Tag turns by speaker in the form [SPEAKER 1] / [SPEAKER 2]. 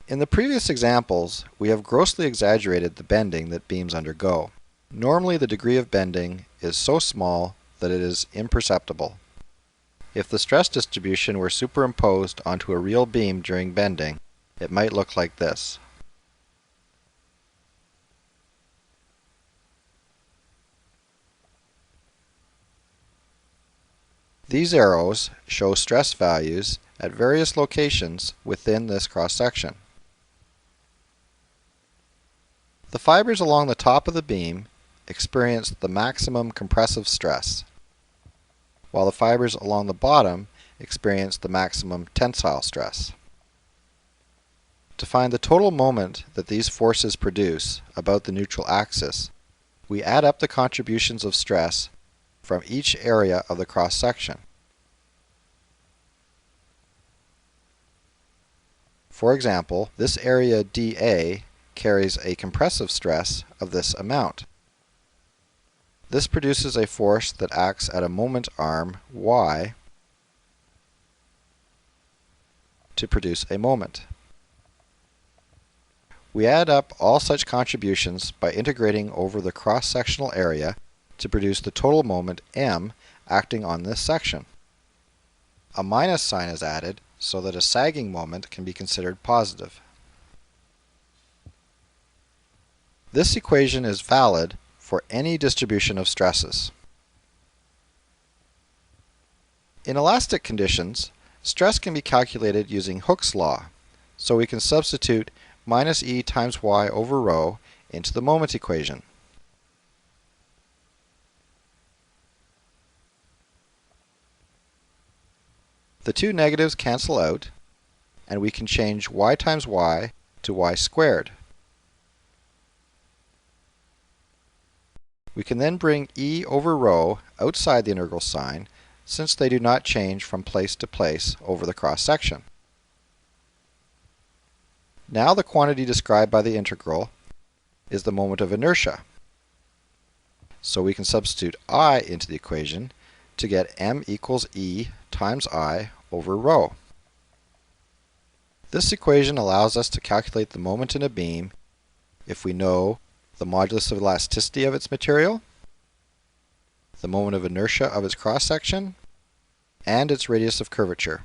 [SPEAKER 1] In the previous examples, we have grossly exaggerated the bending that beams undergo. Normally, the degree of bending is so small that it is imperceptible. If the stress distribution were superimposed onto a real beam during bending, it might look like this. These arrows show stress values at various locations within this cross-section. The fibers along the top of the beam experience the maximum compressive stress, while the fibers along the bottom experience the maximum tensile stress. To find the total moment that these forces produce about the neutral axis, we add up the contributions of stress from each area of the cross-section. For example, this area dA carries a compressive stress of this amount. This produces a force that acts at a moment arm y to produce a moment. We add up all such contributions by integrating over the cross-sectional area to produce the total moment m acting on this section. A minus sign is added so that a sagging moment can be considered positive. This equation is valid for any distribution of stresses. In elastic conditions, stress can be calculated using Hooke's law, so we can substitute minus E times y over rho into the moment equation. The two negatives cancel out, and we can change y times y to y squared. We can then bring E over rho outside the integral sign, since they do not change from place to place over the cross-section. Now the quantity described by the integral is the moment of inertia. So we can substitute I into the equation to get m equals E times I over rho. This equation allows us to calculate the moment in a beam if we know the modulus of elasticity of its material, the moment of inertia of its cross-section, and its radius of curvature.